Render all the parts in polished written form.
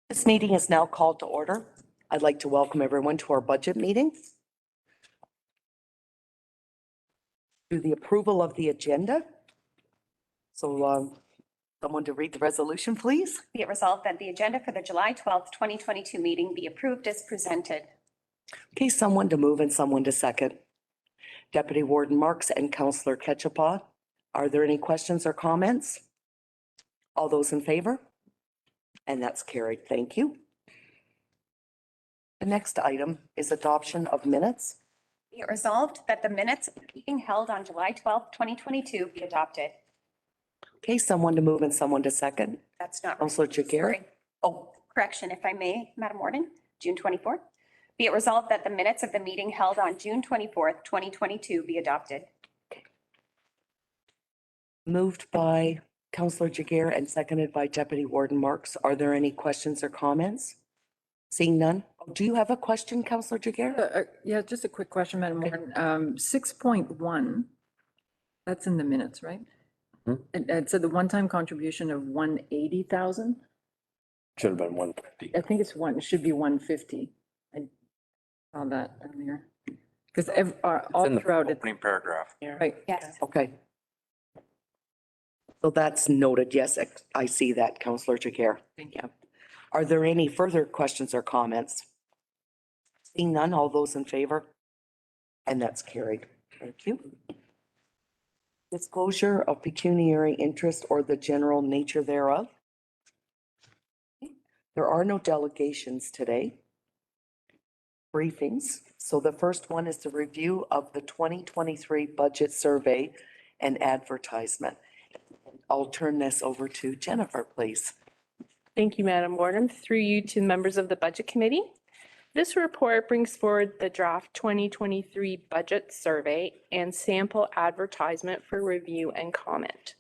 This meeting is now called to order. I'd like to welcome everyone to our budget meeting. To the approval of the agenda. So someone to read the resolution, please. Be it resolved that the agenda for the July 12th, 2022 meeting be approved as presented. Okay, someone to move and someone to second. Deputy Warden Marks and Councillor Ketchapaw. Are there any questions or comments? All those in favor? And that's carried. Thank you. The next item is adoption of minutes. Be it resolved that the minutes of the meeting held on July 12th, 2022 be adopted. Okay, someone to move and someone to second. That's not. Councillor Jagger. Sorry. Oh, Correction, if I may, Madam Warden, June 24th. Be it resolved that the minutes of the meeting held on June 24th, 2022 be adopted. moved by Councillor Jagger and seconded by Deputy Warden Marks. Are there any questions or comments? Seeing none. Do you have a question, Councillor Jagger? Yeah, just a quick question, Madam Okay. Warden. 6.1, that's in the minutes, right? It said the one-time contribution of 180,000. Should have been 150. I think it should be 150. I saw that earlier. Because all It's in the throughout it, opening paragraph. right? Yes. Okay. So that's noted. Yes, I see that, Councillor Jagger. Thank you. Are there any further questions or comments? Seeing none, all those in favor? And that's carried. Thank you. Disclosure of pecuniary interest or the general nature thereof. There are no delegations today. Briefings. So the first one is the review of the 2023 budget survey and advertisement. I'll turn this over to Jennifer, please. Thank you, Madam Warden. Through you to members of the Budget Committee. This report brings forward the draft 2023 budget survey and sample advertisement for review and comment.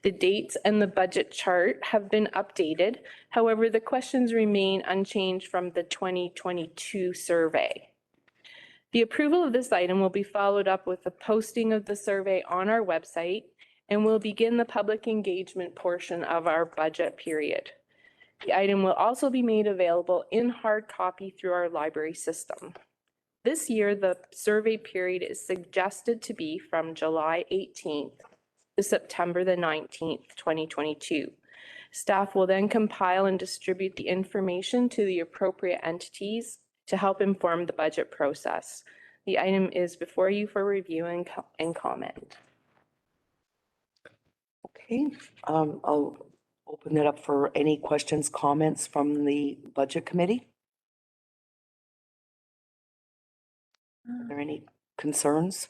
The dates and the budget chart have been updated. However, the questions remain unchanged from the 2022 survey. The approval of this item will be followed up with the posting of the survey on our website and will begin the public engagement portion of our budget period. The item will also be made available in hard copy through our library system. This year, the survey period is suggested to be from July 18th to September the 19th, 2022. Staff will then compile and distribute the information to the appropriate entities to help inform the budget process. The item is before you for review and comment. Okay, I'll open it up for any questions, comments from the Budget Committee. Are there any concerns?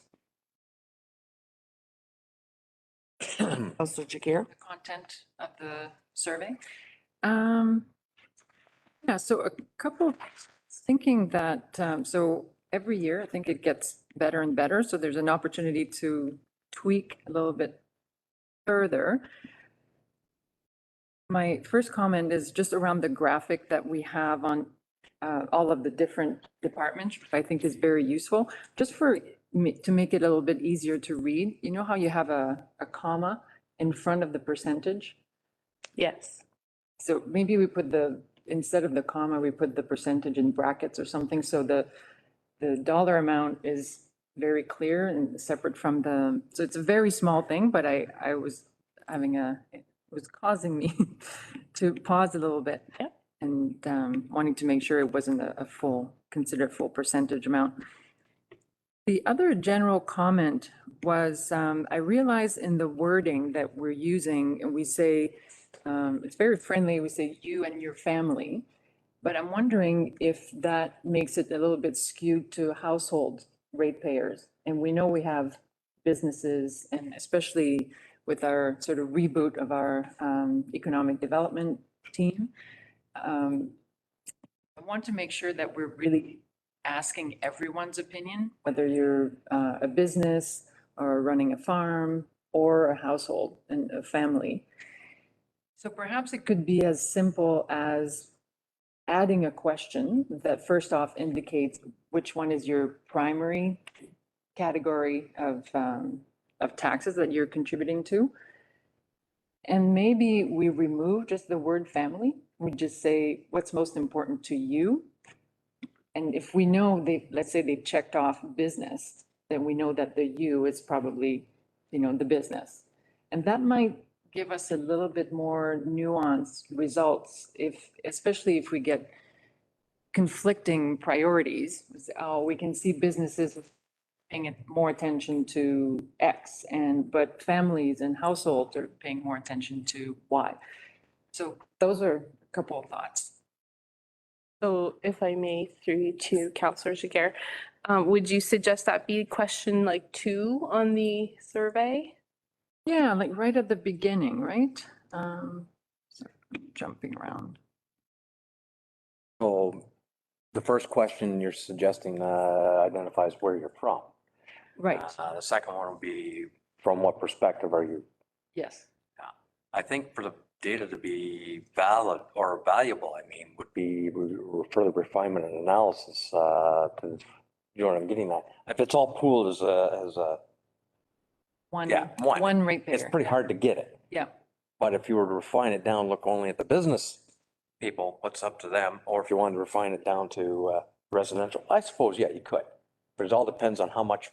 Councillor Jagger? Content of the survey. Yeah, so a couple, thinking that, so every year, I think it gets better and better. So there's an opportunity to tweak a little bit further. My first comment is just around the graphic that we have on all of the different departments, which I think is very useful, just for me to make it a little bit easier to read. You know how you have a comma in front of the percentage? Yes. So maybe we put instead of the comma, we put the percentage in brackets or something, so the dollar amount is very clear and separate from so it's a very small thing, but I was it was causing me to pause a little bit. Yeah. And wanting to make sure it wasn't considered full percentage amount. The other general comment was, I realize in the wording that we're using, and we say, it's very friendly, we say you and your family, but I'm wondering if that makes it a little bit skewed to household ratepayers. And we know we have businesses, and especially with our sort of reboot of our economic development team. I want to make sure that we're really asking everyone's opinion, whether you're a business or running a farm or a household and a family. So perhaps it could be as simple as adding a question that first off indicates which one is your primary category of taxes that you're contributing to. And maybe we remove just the word family we just say, what's most important to you? And if we know they, let's say they checked off business, then we know that the you is probably, the business. And that might give us a little bit more nuanced results especially if we get conflicting priorities. Oh, we can see businesses paying more attention to X but families and households are paying more attention to Y. So those are a couple of thoughts. So if I may, through you to Counselor Jiguer, would you suggest that be question like 2 on the survey? Yeah, like right at the beginning, right? So jumping around. So the first question you're suggesting identifies where you're from. Right, The second one would be, from what perspective are you? yes. I think for the data to be valid or valuable, I mean, would be further refinement and analysis to, you know what I'm getting at? If it's all pooled as a, One, yeah, one. one right It's there. pretty hard to get it. Yeah, But if you were to refine it down, look only at the business people, what's up to them, or if you wanted to refine it down to residential, I suppose, yeah, you could. But it all depends on how much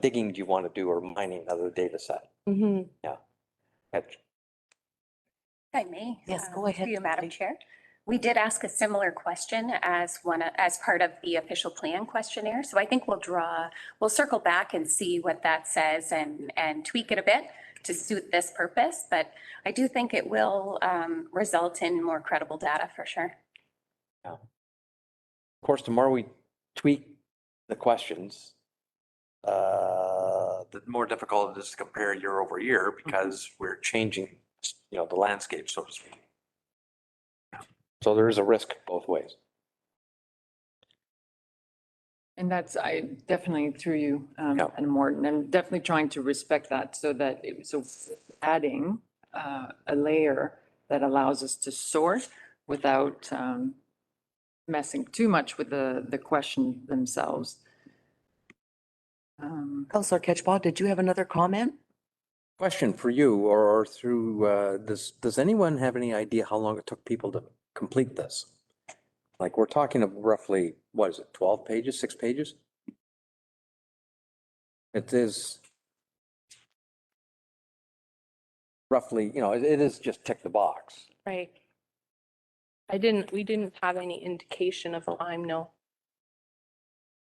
digging do you want to do or mining of the data set. Mm-hmm. That's- If I may. Yes, go through ahead, you, Madam Julie. Chair. We did ask a similar question as part of the official plan questionnaire. So I think we'll circle back and see what that says and tweak it a bit to suit this purpose. But I do think it will result in more credible data for sure. Of course, the more we tweak the questions, the more difficult it is to compare year over year because we're changing, the landscape, so to speak. So there is a risk both ways. and that's, I definitely through you, Yeah. and Morton, I'm definitely trying to respect that so that, adding a layer that allows us to sort without messing too much with the question themselves. Counselor Ketchba, did you have another comment? Question for you or through, does anyone have any idea how long it took people to complete this? Like we're talking of roughly, what is it, 12 pages, 6 pages? It is roughly, it is just tick the box. Right. We didn't have any indication of time, no.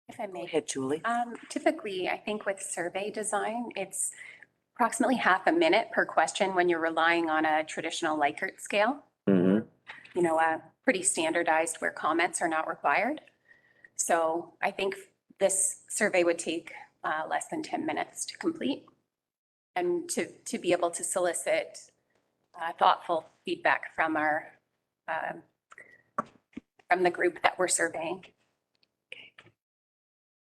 If I Go may. ahead, Julie. Typically, I think with survey design, it's approximately half a minute per question when you're relying on a traditional Likert scale. Mm-hmm. Pretty standardized where comments are not required. So I think this survey would take less than 10 minutes to complete and to be able to solicit thoughtful feedback from from the group that we're surveying.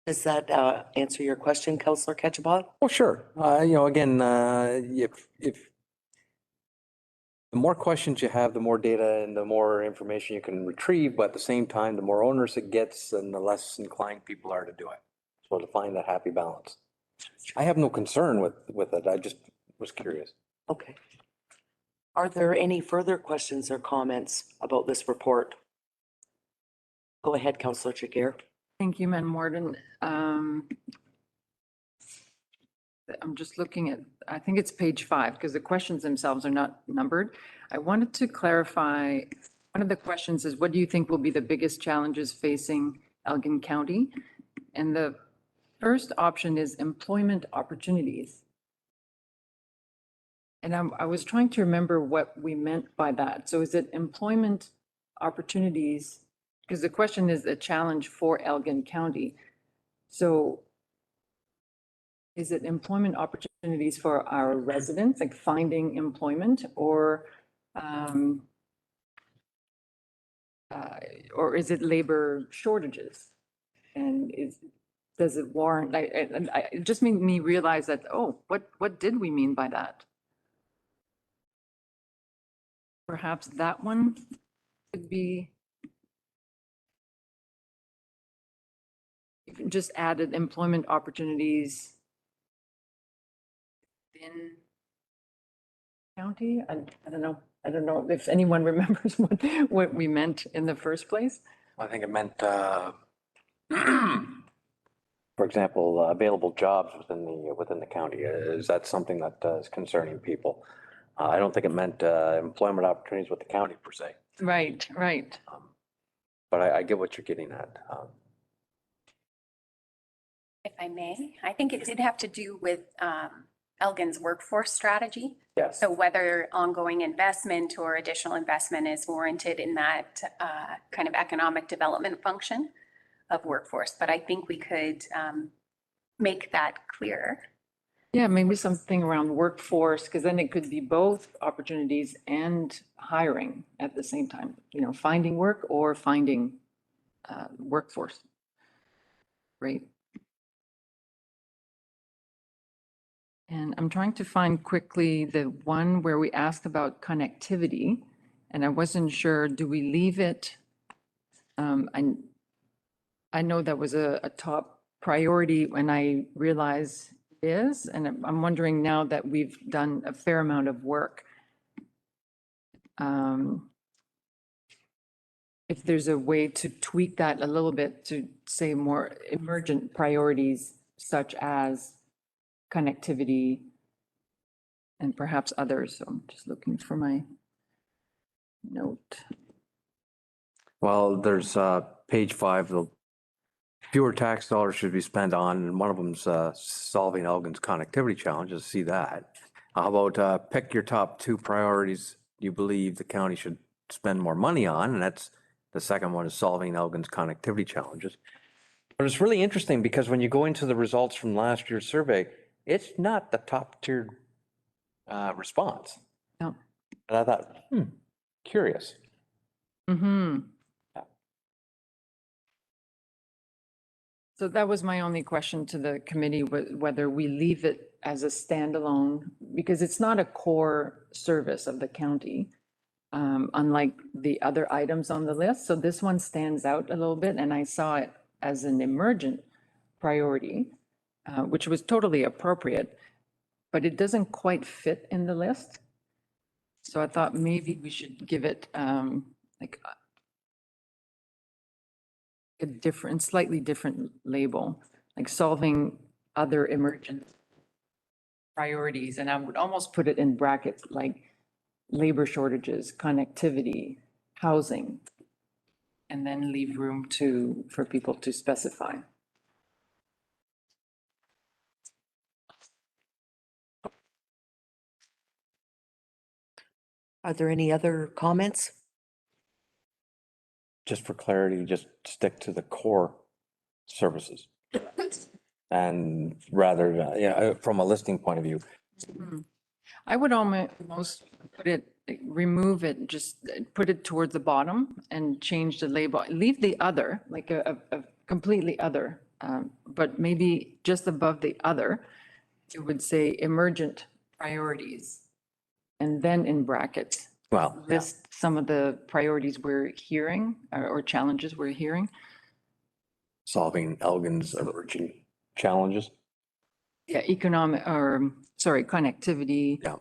Does that answer your question, Counselor Ketchba? Well, sure. Again, if the more questions you have, the more data and the more information you can retrieve, but at the same time, the more onerous it gets and the less inclined people are to do it. So to find that happy balance. I have no concern with it. I just was curious. Okay. Are there any further questions or comments about this report? Go ahead, Counselor Jiguer. Thank you, Madam Warden. I'm just looking at, I think it's page 5, because the questions themselves are not numbered. I wanted to clarify, one of the questions is, what do you think will be the biggest challenges facing Elgin County? And the first option is employment opportunities. And I was trying to remember what we meant by that. So is it employment opportunities? Because the question is a challenge for Elgin County. So is it employment opportunities for our residents, like finding employment, or is it labor shortages? And does it warrant, it just made me realize that, oh, what did we mean by that? Perhaps that one could be just added employment opportunities in county. I don't know. I don't know if anyone remembers what we meant in the first place. I think it meant, for example, available jobs within the county. Is that something that is concerning people? I don't think it meant employment opportunities with the county per se, Right, right. but I get what you're getting at. If I may, I think it did have to do with Elgin's workforce strategy. Yes. So whether ongoing investment or additional investment is warranted in that kind of economic development function of workforce. But I think we could make that clearer. Yeah, maybe something around workforce, because then it could be both opportunities and hiring at the same time, finding work or finding workforce. Great. And I'm trying to find quickly the one where we asked about connectivity, and I wasn't sure, do we leave it? I know that was a top priority when I realized it is, and I'm wondering now that we've done a fair amount of work. If there's a way to tweak that a little bit to say more emergent priorities such as connectivity and perhaps others. So I'm just looking for my note. Well, there's page 5, the fewer tax dollars should be spent on, and one of them's solving Elgin's connectivity challenges. See that. How about pick your top 2 priorities you believe the county should spend more money on, and that's the second one is solving Elgin's connectivity challenges. But it's really interesting because when you go into the results from last year's survey, it's not the top tiered response. No. And I thought, curious. Mm-hmm. So that was my only question to the committee, whether we leave it as a standalone, because it's not a core service of the county, unlike the other items on the list. So this one stands out a little bit, and I saw it as an emergent priority, which was totally appropriate, but it doesn't quite fit in the list. So I thought maybe we should give it like a different, slightly different label, like solving other emergent priorities. And I would almost put it in brackets, like labor shortages, connectivity, housing, and then leave room for people to specify. Are there any other comments? Just for clarity, just stick to the core services. And rather, from a listing point of view, I would almost put it, remove it, just put it towards the bottom and change the label, leave the other, like a completely other, but maybe just above the other, it would say emergent priorities. And then in brackets, well, yeah. list some of the priorities we're hearing or challenges we're hearing. Solving Elgin's emerging challenges. Yeah, connectivity. Yeah.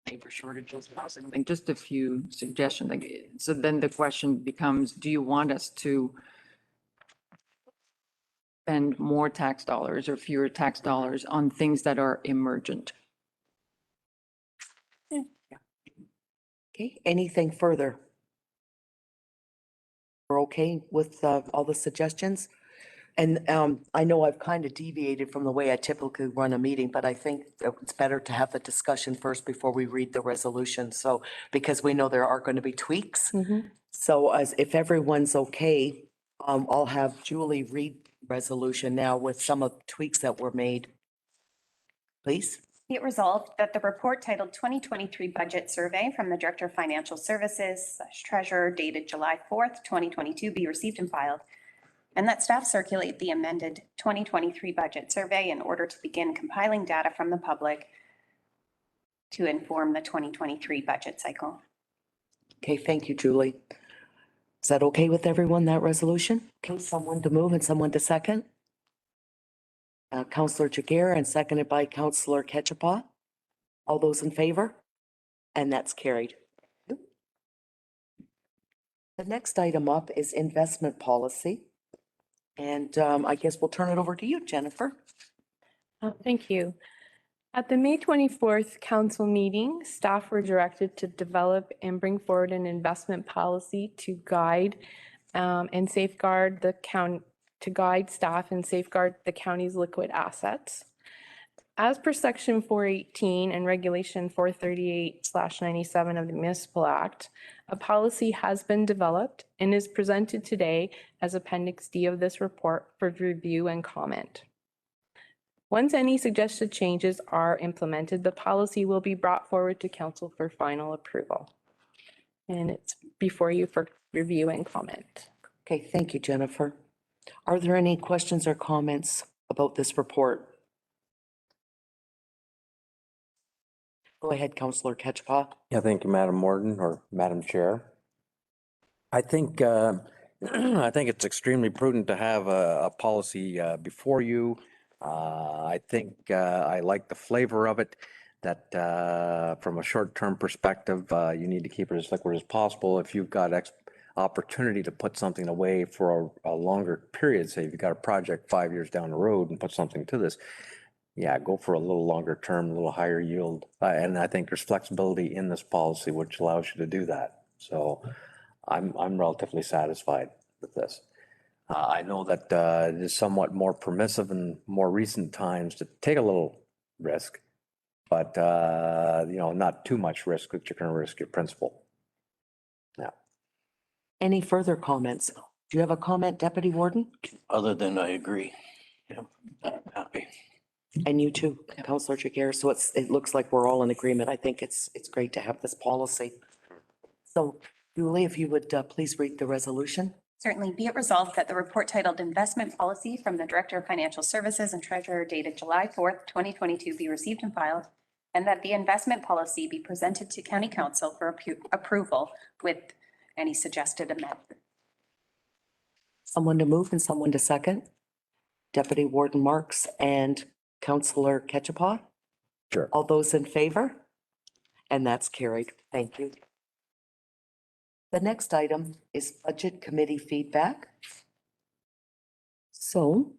Labor shortages, housing, like just a few suggestions. Like, so then the question becomes, do you want us to spend more tax dollars or fewer tax dollars on things that are emergent? Okay, anything further? We're okay with all the suggestions? And I know I've kind of deviated from the way I typically run a meeting, but I think that it's better to have the discussion first before we read the resolution. So, because we know there are going to be tweaks. So if everyone's okay, I'll have Julie read resolution now with some of the tweaks that were made. Please. Be it resolved that the report titled 2023 Budget Survey from the Director of Financial Services / Treasurer dated July 4th, 2022 be received and filed, and that staff circulate the amended 2023 Budget Survey in order to begin compiling data from the public to inform the 2023 budget cycle. Okay, thank you, Julie. Is that okay with everyone, that resolution? Okay, someone to move and someone to second? Counselor Jiguer and seconded by Counselor Ketchapah. All those in favor? And that's carried. The next item up is investment policy. And I guess we'll turn it over to you, Jennifer. Thank you. At the May 24th council meeting, staff were directed to develop and bring forward an investment policy to guide and safeguard the county, to guide staff and safeguard the county's liquid assets. As per section 418 and regulation 438/97 of the Municipal Act, a policy has been developed and is presented today as Appendix D of this report for review and comment. Once any suggested changes are implemented, the policy will be brought forward to council for final approval. And it's before you for review and comment. Okay, thank you, Jennifer. Are there any questions or comments about this report? Go ahead, Councillor Ketchpa. Yeah, thank you, Madam Warden or Madam Chair. I think, I think it's extremely prudent to have a policy before you. I think I like the flavor of it, that from a short-term perspective, you need to keep it as liquid as possible. If you've got opportunity to put something away for a longer period, say if you've got a project 5 years down the road and put something to this, yeah, go for a little longer term, a little higher yield. And I think there's flexibility in this policy which allows you to do that. So I'm relatively satisfied with this. I know that it is somewhat more permissive in more recent times to take a little risk, but you know, not too much risk that you're going to risk your principal. Yeah. Any further comments? Do you have a comment, Deputy Warden? Other than I agree. Yeah, I'm happy. And you too, Councillor Jiguer. So it looks like we're all in agreement. I think it's great to have this policy. So Julie, if you would please read the resolution. Certainly, be it resolved that the report titled Investment Policy from the Director of Financial Services and Treasurer dated July 4th, 2022 be received and filed, and that the investment policy be presented to County Council for approval with any suggested amendment. Someone to move and someone to second. Deputy Warden Marks and Councillor Ketchpa. Sure. All those in favor? And that's carried. Thank you. The next item is Budget Committee feedback. So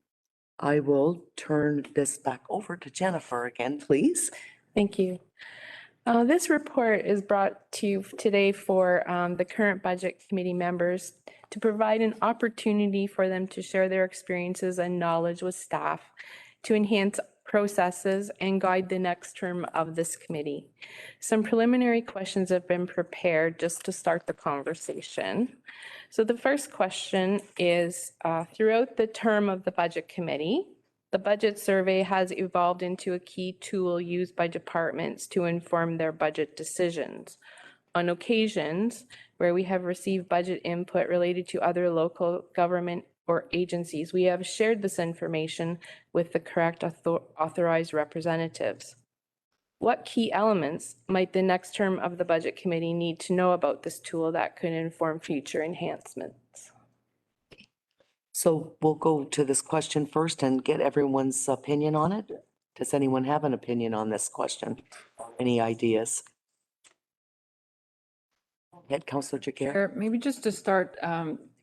I will turn this back over to Jennifer again, please. Thank you. This report is brought to you today for the current Budget Committee members to provide an opportunity for them to share their experiences and knowledge with staff to enhance processes and guide the next term of this committee. Some preliminary questions have been prepared just to start the conversation. So the first question is, throughout the term of the Budget Committee, the budget survey has evolved into a key tool used by departments to inform their budget decisions. On occasions where we have received budget input related to other local government or agencies, we have shared this information with the correct authorized representatives. What key elements might the next term of the Budget Committee need to know about this tool that could inform future enhancements? So we'll go to this question first and get everyone's opinion on it. Does anyone have an opinion on this question? Any ideas? Head Councillor Jiguer. Chair, maybe just to start,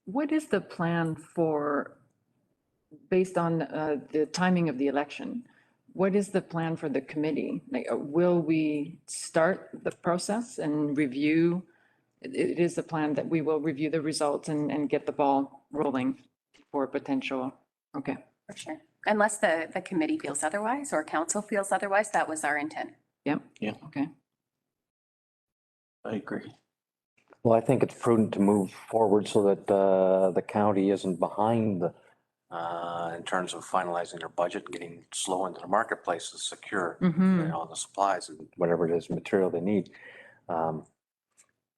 what is the plan for, based on the timing of the election, what is the plan for the committee? Like, will we start the process and review? It is the plan that we will review the results and get the ball rolling for potential, okay. For sure. Unless the committee feels otherwise or council feels otherwise, that was our intent. Yep. Yeah. Okay. I agree. Well, I think it's prudent to move forward so that the county isn't behind in terms of finalizing their budget, and getting slow into the marketplace to secure you know, the supplies and whatever it is, material they need.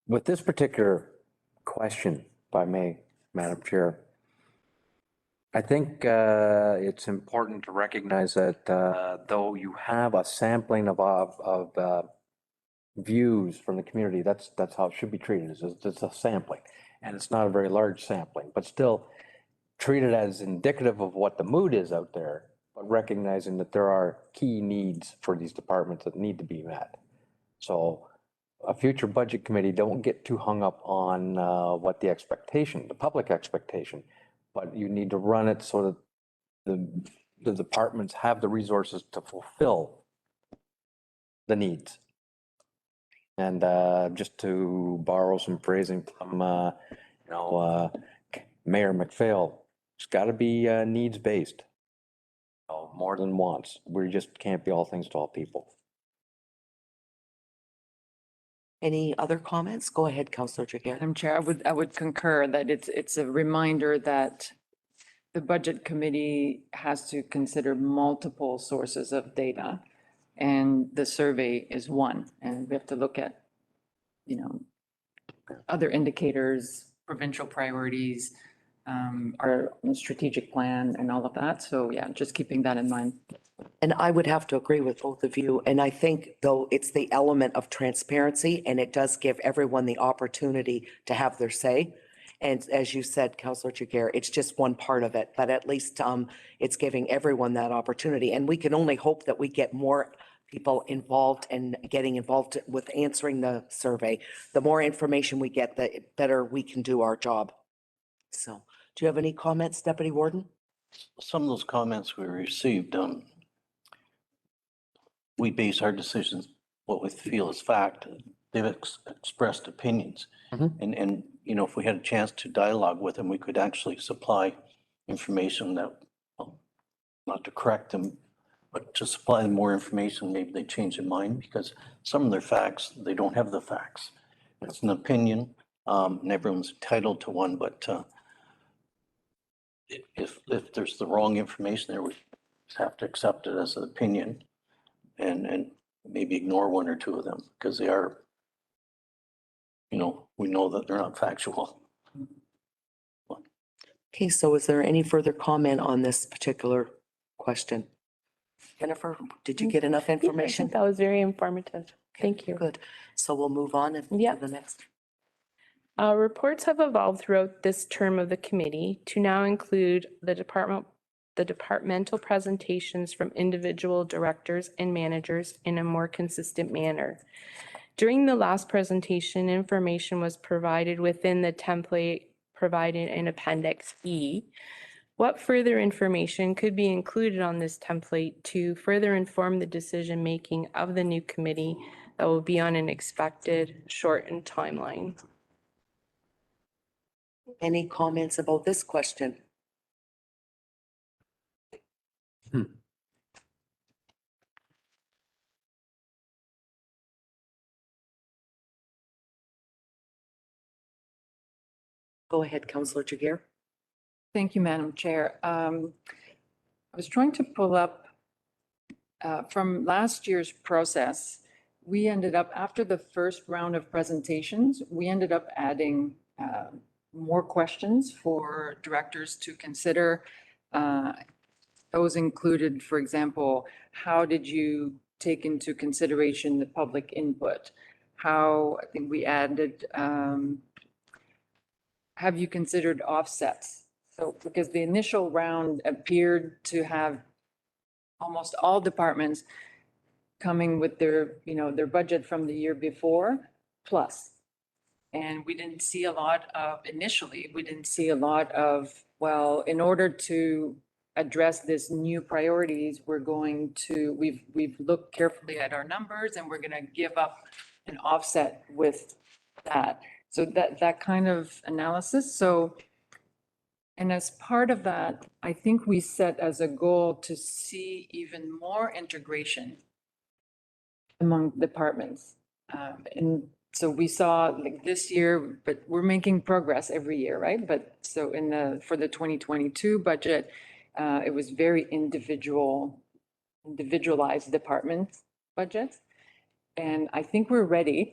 With this particular question, if I may, Madam Chair, I think it's important to recognize that though you have a sampling of views from the community, that's how it should be treated. It's a sampling, and it's not a very large sampling, but still treat it as indicative of what the mood is out there, but recognizing that there are key needs for these departments that need to be met. So a future budget committee, don't get too hung up on what the public expectation, but you need to run it so that the departments have the resources to fulfill the needs. And just to borrow some phrasing from, Mayor McPhail, it's got to be needs-based. More than wants. We just can't be all things to all people. Any other comments? Go ahead, Councillor Jiguer. Madam Chair, I would concur that it's a reminder that the Budget Committee has to consider multiple sources of data, and the survey is one, and we have to look at, other indicators, provincial priorities, our strategic plan and all of that. So yeah, just keeping that in mind. And I would have to agree with both of you. And I think though it's the element of transparency and it does give everyone the opportunity to have their say. And as you said, Councillor Jiguer, it's just one part of it, but at least it's giving everyone that opportunity. And we can only hope that we get more people involved and getting involved with answering the survey. The more information we get, the better we can do our job. So, do you have any comments, Deputy Warden? Some of those comments we received, we base our decisions, what we feel is fact. They've expressed opinions. And, if we had a chance to dialogue with them, we could actually supply information that, well, not to correct them, but to supply them more information, maybe they change their mind because some of their facts, they don't have the facts. It's an opinion, and everyone's entitled to one, but if there's the wrong information there, we just have to accept it as an opinion and maybe ignore one or two of them because they are, we know that they're not factual. Okay, so is there any further comment on this particular question? Jennifer, did you get enough Yeah, I think information? that was very informative. Thank you. Good. So we'll move on to Yeah. the next. Reports have evolved throughout this term of the committee to now include the departmental presentations from individual directors and managers in a more consistent manner. During the last presentation, information was provided within the template provided in Appendix E. What further information could be included on this template to further inform the decision-making of the new committee that will be on an expected shortened timeline? Any comments about this question? Go ahead, Councillor Jiguer. Thank you, Madam Chair. I was trying to pull up from last year's process. We ended up, after the first round of presentations, we ended up adding more questions for directors to consider. Those included, for example, how did you take into consideration the public input? I think we added, have you considered offsets? So, because the initial round appeared to have almost all departments coming with their, their budget from the year before plus. And we didn't see a lot of, initially, we didn't see a lot of, well, in order to address this new priorities, we've looked carefully at our numbers and we're gonna give up an offset with that. So that kind of analysis. So, and as part of that, I think we set as a goal to see even more integration among departments. And so we saw like this year, but we're making progress every year, right? But so for the 2022 budget, it was very individualized department budgets. And I think we're ready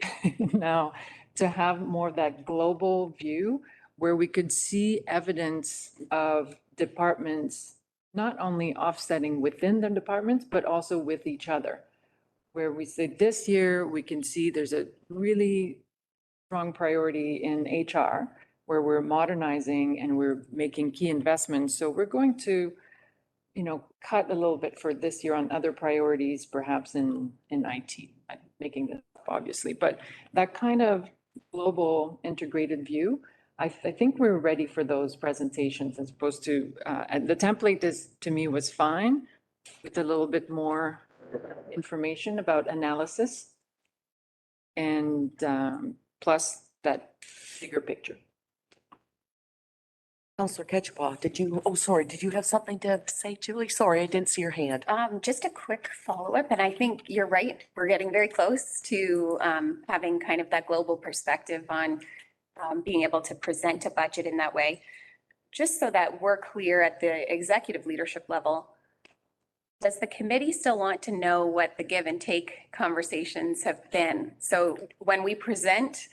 now to have more of that global view where we could see evidence of departments not only offsetting within the departments, but also with each other. Where we say this year, we can see there's a really strong priority in HR where we're modernizing and we're making key investments. So we're going to, cut a little bit for this year on other priorities, perhaps in IT, making this obviously, but that kind of global integrated view, I think we're ready for those presentations as opposed to, and the template is, to me, was fine with a little bit more information about analysis and plus that bigger picture. Counselor Ketchba, did you have something to say, Julie? Sorry, I didn't see your hand. Just a quick follow-up, and I think you're right. We're getting very close to having kind of that global perspective on being able to present a budget in that way. Just so that we're clear at the executive leadership level, does the committee still want to know what the give and take conversations have been? So when we present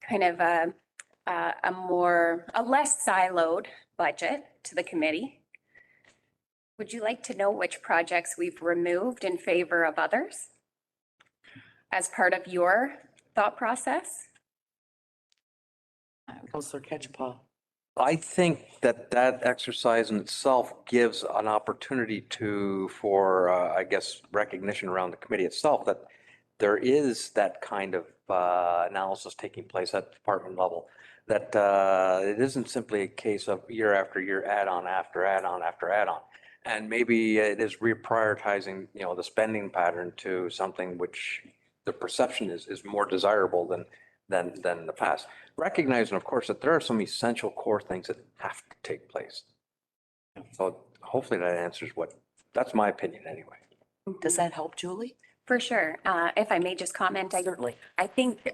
kind of a less siloed budget to the committee, would you like to know which projects we've removed in favor of others as part of your thought process? Counselor Ketchba. I think that that exercise in itself gives an opportunity for, I guess, recognition around the committee itself that there is that kind of analysis taking place at the department level. That it isn't simply a case of year after year, add-on after add-on after add-on. And maybe it is reprioritizing, the spending pattern to something which the perception is more desirable than the past. Recognizing, of course, that there are some essential core things that have to take place. So hopefully that answers that's my opinion anyway. Does that help, Julie? For sure. If I may just comment, Certainly. I think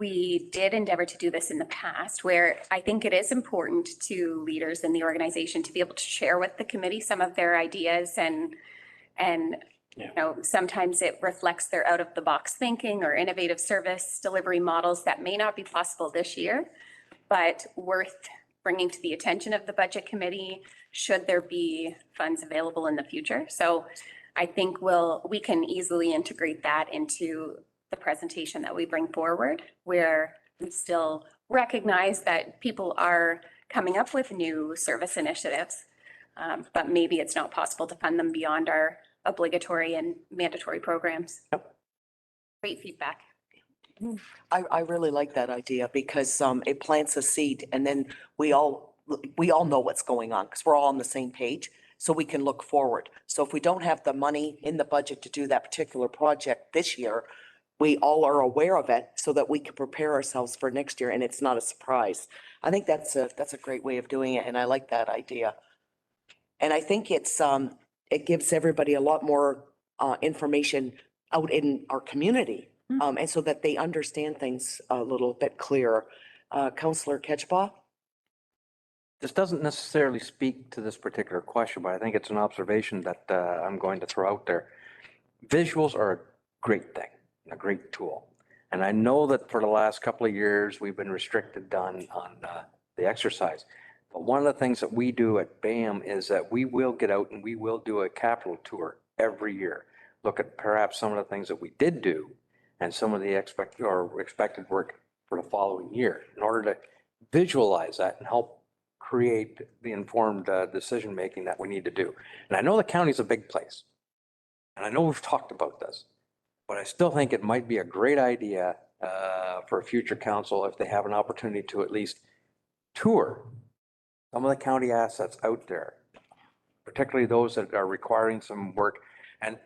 we did endeavor to do this in the past, where I think it is important to leaders in the organization to be able to share with the committee some of their ideas and sometimes it reflects their out of the box thinking or innovative service delivery models that may not be possible this year, but worth bringing to the attention of the budget committee should there be funds available in the future. So I think we can easily integrate that into the presentation that we bring forward, where we still recognize that people are coming up with new service initiatives, but maybe it's not possible to fund them beyond our obligatory and mandatory programs. Yep. Great feedback. I really like that idea because it plants a seed and then we all know what's going on because we're all on the same page. So we can look forward. So if we don't have the money in the budget to do that particular project this year, we all are aware of it so that we can prepare ourselves for next year and it's not a surprise. I think that's a great way of doing it and I like that idea. And I think it gives everybody a lot more information out in our community. And so that they understand things a little bit clearer. Counselor Ketchba? This doesn't necessarily speak to this particular question, but I think it's an observation that I'm going to throw out there. Visuals are a great thing, a great tool. And I know that for the last couple of years, we've been restricted on the exercise. But one of the things that we do at BAM is that we will get out and we will do a capital tour every year. Look at perhaps some of the things that we did do and some of the expected work for the following year in order to visualize that and help create the informed decision-making that we need to do. And I know the county's a big place. And I know we've talked about this, but I still think it might be a great idea for a future council if they have an opportunity to at least tour some of the county assets out there, particularly those that are requiring some work. And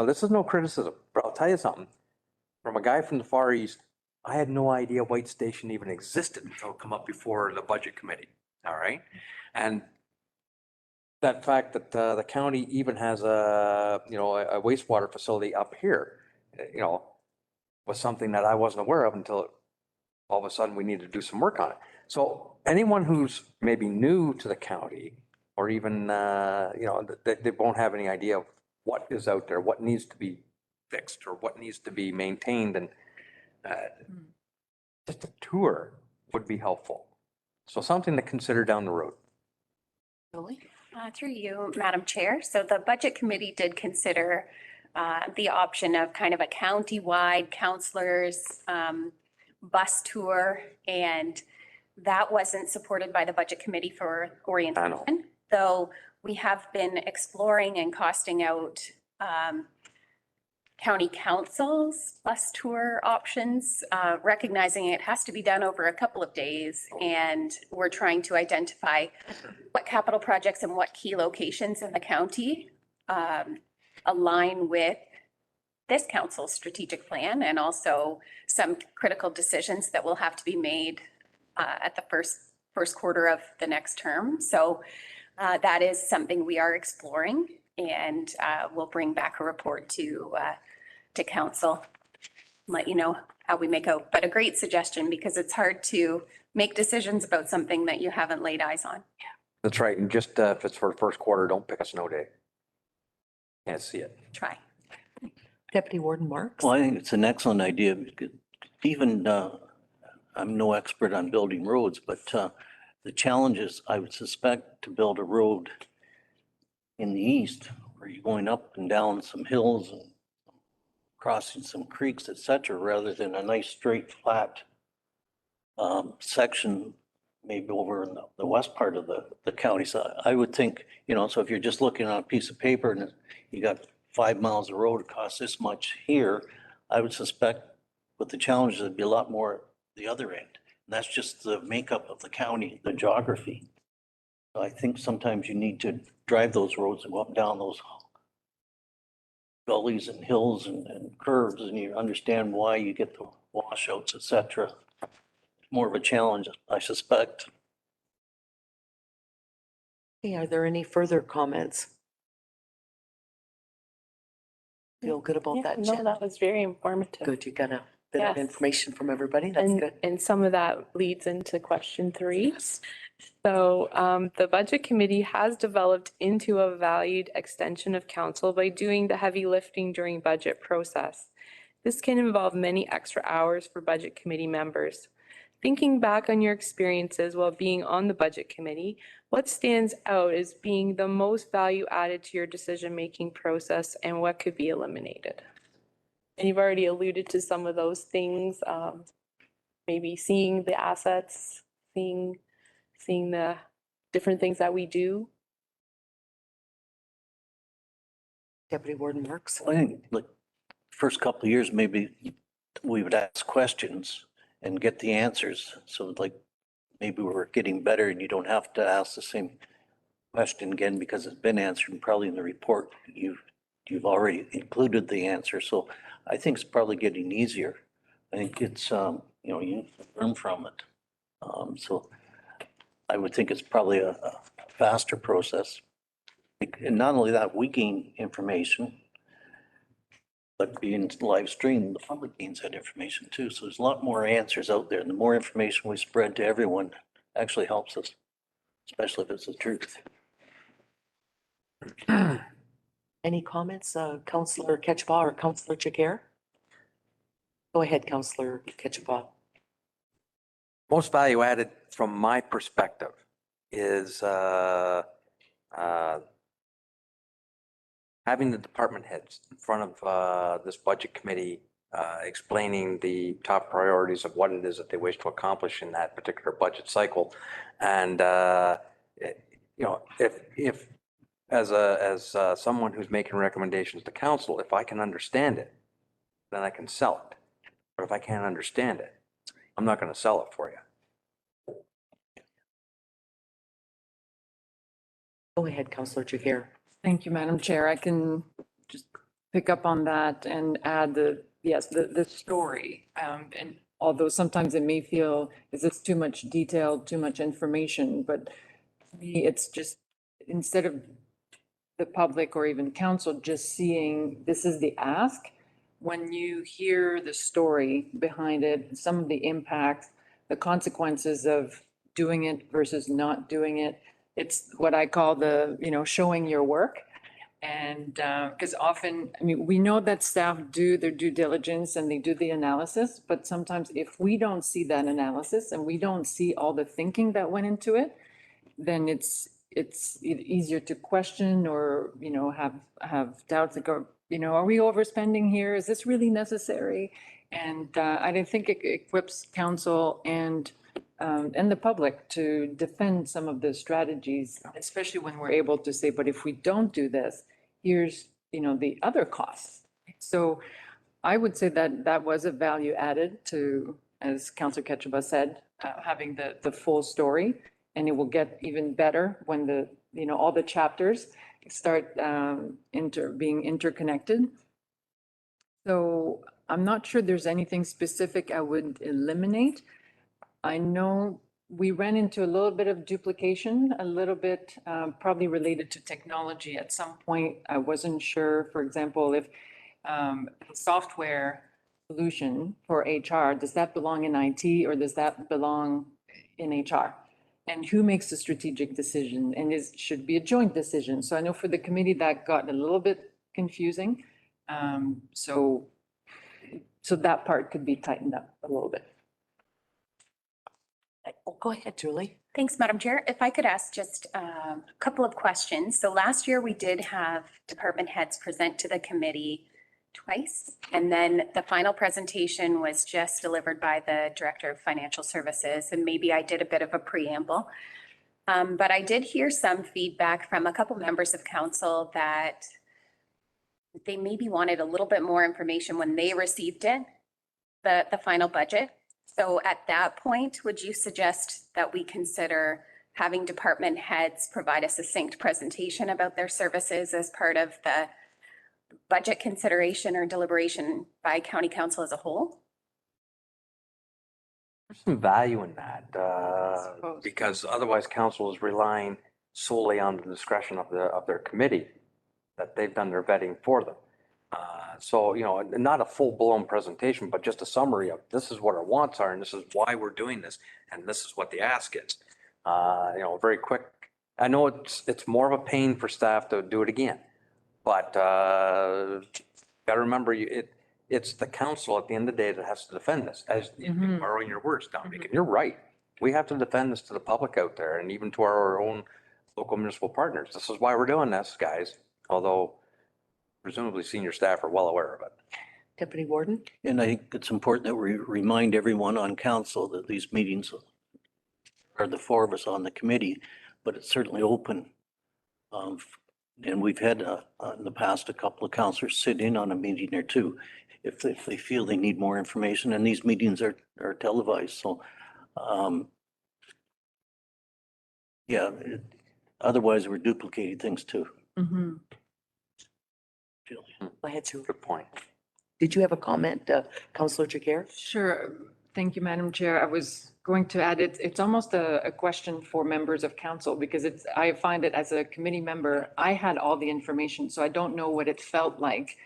this is no criticism, but I'll tell you something. From a guy from the Far East, I had no idea White Station even existed until it come up before the budget committee. All right. And that fact that the county even has a wastewater facility up here, was something that I wasn't aware of until all of a sudden we needed to do some work on it. So anyone who's maybe new to the county or even, they won't have any idea of what is out there, what needs to be fixed or what needs to be maintained. And just a tour would be helpful. So something to consider down the road. Julie? Through you, Madam Chair. So the Budget Committee did consider the option of kind of a county-wide counselors bus tour, and that wasn't supported by the Budget Committee for orientation. Though we have been exploring and costing out county council's bus tour options, recognizing it has to be done over a couple of days. And we're trying to identify what capital projects and what key locations in the county align with this council's strategic plan, and also some critical decisions that will have to be made at the first quarter of the next term. So that is something we are exploring, and we'll bring back a report to council, let you know how we make out. But a great suggestion, because it's hard to make decisions about something that you haven't laid eyes on. That's right. And just if it's for the first quarter, don't pick a snow day. Can't see it. Try. Deputy Warden Marks? Well, I think it's an excellent idea, because even, I'm no expert on building roads, but the challenges, I would suspect, to build a road in the east, where you're going up and down some hills and crossing some creeks, et cetera, rather than a nice straight flat section, maybe over in the west part of the county. So I would think, you know, so if you're just looking on a piece of paper and you got 5 miles of road, it costs this much here, I would suspect with the challenges, it'd be a lot more the other end. And that's just the makeup of the county, the geography. So I think sometimes you need to drive those roads and go up and down those gullies and hills and curves, and you understand why you get the washouts, et cetera. More of a challenge, I suspect. Okay, are there any further comments? Feel good about Yeah, that, no, Jen? that was very informative. Good, you got a bit of Yes. information from everybody. That's good. And some of that leads into question 3. So the Budget Committee has developed into a valued extension of council by doing the heavy lifting during budget process. This can involve many extra hours for Budget Committee members. Thinking back on your experiences while being on the Budget Committee, what stands out as being the most value added to your decision-making process, and what could be eliminated? And you've already alluded to some of those things, maybe seeing the assets, seeing the different things that we do. Deputy Warden Marks? I think like first couple of years, maybe we would ask questions and get the answers. So like maybe we're getting better and you don't have to ask the same question again because it's been answered, and probably in the report you've already included the answer. So I think it's probably getting easier. I think it's, you know, you learn from it. So I would think it's probably a faster process. And not only that, we gain information, but being live streamed, the public gains that information too. So there's a lot more answers out there. And the more information we spread to everyone actually helps us, especially if it's the truth. Any comments, Councillor Ketchba or Councillor Jiguer? Go ahead, Councillor Ketchba. Most value added from my perspective is having the department heads in front of this budget committee, explaining the top priorities of what it is that they wish to accomplish in that particular budget cycle. And, you know, if as someone who's making recommendations to council, if I can understand it, then I can sell it. But if I can't understand it, I'm not going to sell it for you. Go ahead, Councillor Jiguer. Thank you, Madam Chair. I can just pick up on that and add the story. And although sometimes it may feel, is this too much detail, too much information? But to me, it's just, instead of the public or even council just seeing this is the ask, when you hear the story behind it, some of the impacts, the consequences of doing it versus not doing it, it's what I call the, you know, showing your work. And because often, I mean, we know that staff do their due diligence and they do the analysis, but sometimes if we don't see that analysis and we don't see all the thinking that went into it, then it's easier to question or, you know, have doubts that go, you know, are we overspending here? Is this really necessary? And I don't think it equips council and the public to defend some of the strategies, especially when we're able to say, but if we don't do this, here's, you know, the other costs. So I would say that that was a value added to, as Councillor Ketchiba said, having the full story. And it will get even better when all the chapters start being interconnected. So I'm not sure there's anything specific I would eliminate. I know we ran into a little bit of duplication, a little bit probably related to technology. At some point, I wasn't sure, for example, if software solution for HR, does that belong in IT or does that belong in HR? And who makes the strategic decision? And should be a joint decision. So I know for the committee that got a little bit confusing. So that part could be tightened up a little bit. Oh, go ahead, Julie. Thanks, Madam Chair. If I could ask just a couple of questions. So last year we did have department heads present to the committee twice. And then the final presentation was just delivered by the Director of Financial Services. And maybe I did a bit of a preamble. But I did hear some feedback from a couple members of council that they maybe wanted a little bit more information when they received it, the final budget. So at that point, would you suggest that we consider having department heads provide a succinct presentation about their services as part of the budget consideration or deliberation by county council as a whole? There's some value in that, suppose. because otherwise council is relying solely on the discretion of their committee, that they've done their vetting for them. So, not a full-blown presentation, but just a summary of this is what our wants are and this is why we're doing this and this is what the ask is. Very quick. I know it's more of a pain for staff to do it again, but gotta remember it's the council at the end of the day that has to defend this, as borrowing your words, Dominic, and you're right. We have to defend this to the public out there and even to our own local municipal partners. This is why we're doing this, guys, although presumably senior staff are well aware of it. Deputy Warden? And I think it's important that we remind everyone on council that these meetings are the four of us on the committee, but it's certainly open. And we've had in the past, a couple of councillors sit in on a meeting or two if they feel they need more information, and these meetings are televised. So, otherwise we're duplicating things too. Mm-hmm. Go ahead, Julie. Good point. Did you have a comment, Councillor Jiguer? Sure. Thank you, Madam Chair. I was going to add, it's almost a question for members of council because I find it as a committee member, I had all the information, so I don't know what it felt like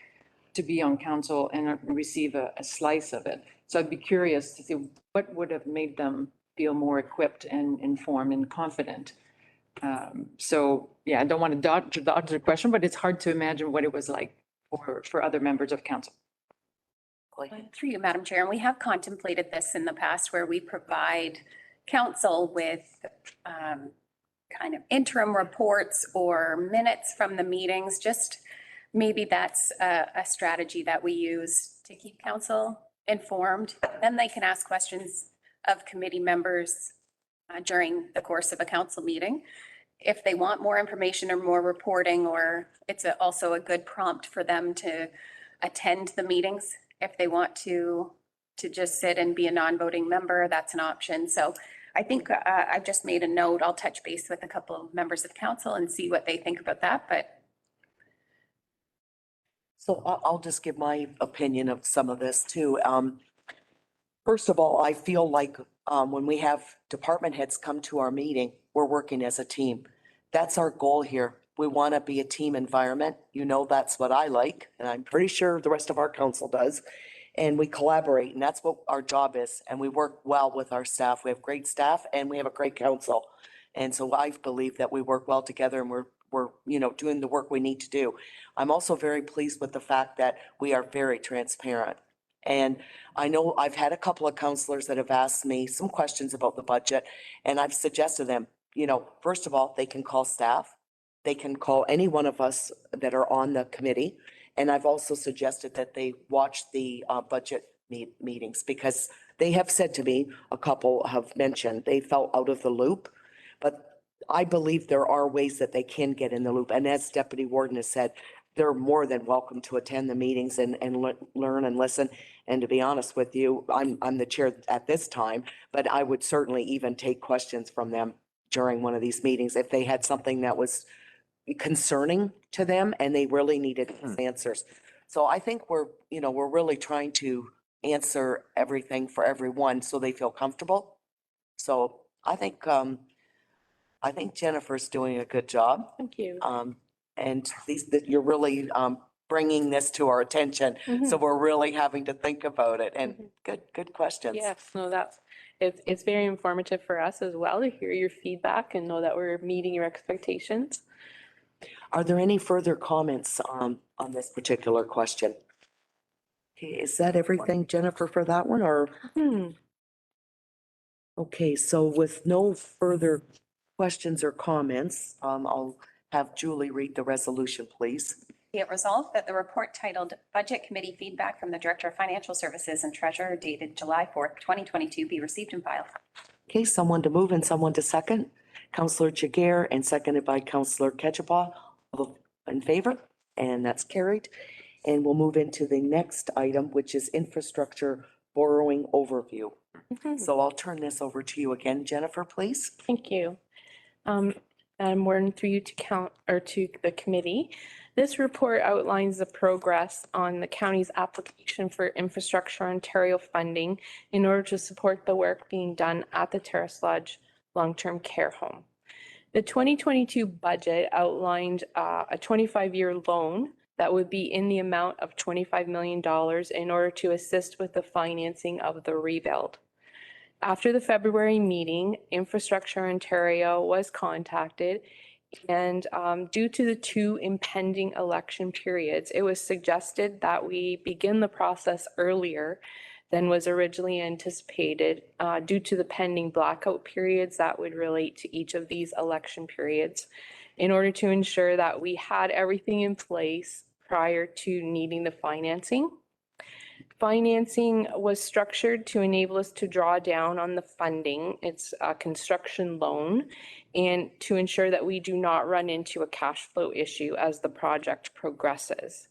to be on council and receive a slice of it. So I'd be curious to see what would have made them feel more equipped and informed and confident. I don't want to dodge the question, but it's hard to imagine what it was like for other members of council. Through you, Madam Chair, and we have contemplated this in the past where we provide council with kind of interim reports or minutes from the meetings. Just maybe that's a strategy that we use to keep council informed. Then they can ask questions of committee members during the course of a council meeting. If they want more information or more reporting, or it's also a good prompt for them to attend the meetings. If they want to just sit and be a non-voting member, that's an option. So I think I've just made a note. I'll touch base with a couple of members of council and see what they think about that, but. So I'll just give my opinion of some of this too. First of all, I feel like when we have department heads come to our meeting, we're working as a team. That's our goal here. We want to be a team environment. That's what I like, and I'm pretty sure the rest of our council does. And we collaborate, and that's what our job is. And we work well with our staff. We have great staff and we have a great council. And so I believe that we work well together and we're doing the work we need to do. I'm also very pleased with the fact that we are very transparent. And I know I've had a couple of councilors that have asked me some questions about the budget, and I've suggested them, first of all, they can call staff. They can call any one of us that are on the committee. And I've also suggested that they watch the budget meetings because they have said to me, a couple have mentioned they felt out of the loop. But I believe there are ways that they can get in the loop. And as Deputy Warden has said, they're more than welcome to attend the meetings and learn and listen. And to be honest with you, I'm the chair at this time, but I would certainly even take questions from them during one of these meetings if they had something that was concerning to them and they really needed answers. So I think we're really trying to answer everything for everyone so they feel comfortable. So I think Jennifer's doing a good job. Thank you. And that you're really, bringing this to our attention. So we're really having to think about it and good questions. Yes, no, it's very informative for us as well to hear your feedback and know that we're meeting your expectations. Are there any further comments, on this particular question? Okay, is that everything, Jennifer, for that one or? Okay, so with no further questions or comments, I'll have Julie read the resolution, please. Be it resolved that the report titled Budget Committee Feedback from the Director of Financial Services and Treasurer dated July 4th, 2022 be received and filed. Okay, someone to move and someone to second. Counselor Jiguer and seconded by Counselor Ketchapah. All in favor? And that's carried. And we'll move into the next item, which is infrastructure borrowing overview. So I'll turn this over to you again, Jennifer, please. Thank you. Madam Warden, through you to the committee. This report outlines the progress on the county's application for Infrastructure Ontario funding in order to support the work being done at the Terrace Lodge Long-Term Care Home. The 2022 budget outlined a 25-year loan that would be in the amount of $25 million in order to assist with the financing of the rebuild. After the February meeting, Infrastructure Ontario was contacted, and due to the two impending election periods, it was suggested that we begin the process earlier than was originally anticipated due to the pending blackout periods that would relate to each of these election periods, in order to ensure that we had everything in place prior to needing the financing. Financing was structured to enable us to draw down on the funding. It's a construction loan, and to ensure that we do not run into a cash flow issue as the project progresses.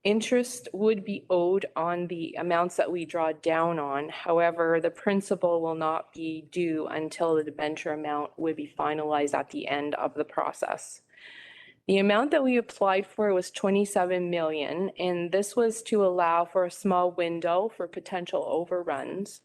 Interest would be owed on the amounts that we draw down on. However, the principal will not be due until the debenture amount would be finalized at the end of the process. The amount that we applied for was 27 million, and this was to allow for a small window for potential overruns.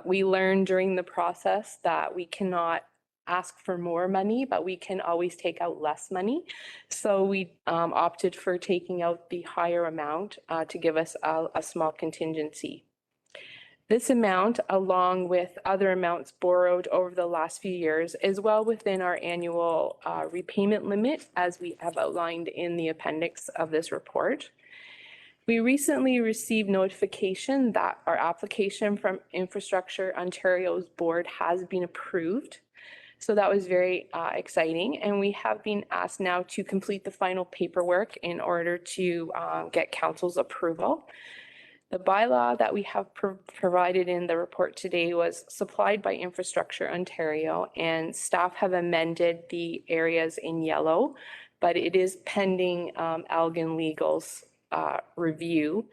We learned during the process that we cannot ask for more money, but we can always take out less money. So we opted for taking out the higher amount to give us a small contingency. This amount, along with other amounts borrowed over the last few years, is well within our annual repayment limit, as we have outlined in the appendix of this report. We recently received notification that our application from Infrastructure Ontario's board has been approved. So that was very exciting, and we have been asked now to complete the final paperwork in order to get council's approval. The bylaw that we have provided in the report today was supplied by Infrastructure Ontario, and staff have amended the areas in yellow, but it is pending Elgin Legal's review.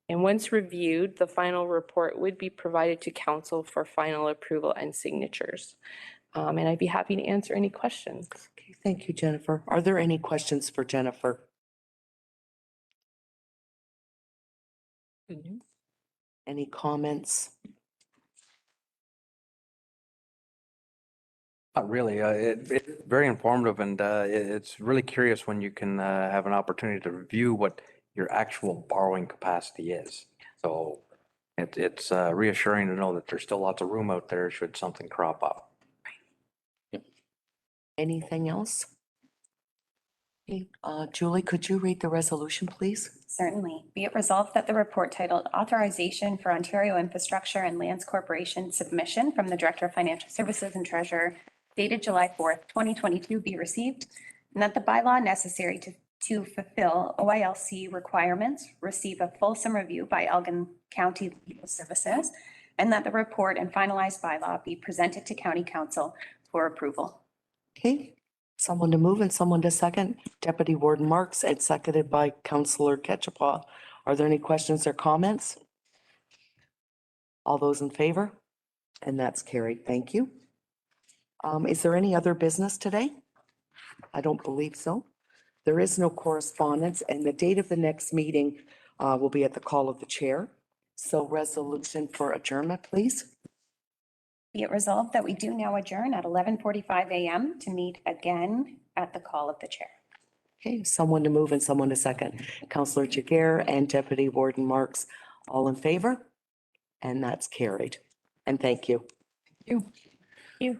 And once reviewed, the final report would be provided to council for final approval and signatures. And I'd be happy to answer any questions. Okay, thank you, Jennifer. Are there any questions for Jennifer? Any comments? Not really. It's very informative, and it's really curious when you can have an opportunity to review what your actual borrowing capacity is. So it's reassuring to know that there's still lots of room out there should something crop up. Anything else? Okay, Julie, could you read the resolution, please? Certainly. Be it resolved that the report titled Authorization for Ontario Infrastructure and Lands Corporation Submission from the Director of Financial Services and Treasurer dated July 4th, 2022 be received, and that the bylaw necessary to fulfill OILC requirements receive a fulsome review by Elgin County Legal Services, and that the report and finalized bylaw be presented to County Council for approval. Okay, Someone to move and someone to second. Deputy Warden Marks and seconded by Counselor Ketchapah. Are there any questions or comments? All those in favor? And that's carried. Thank you. Is there any other business today? I don't believe so. There is no correspondence, and the date of the next meeting will be at the call of the chair. So resolution for adjournment, please. Be it resolved that we do now adjourn at 11:45 a.m. to meet again at the call of the chair. Okay, someone to move and someone to second. Counselor Jiguer and Deputy Warden Marks, all in favor? And that's carried. And thank you. You. You.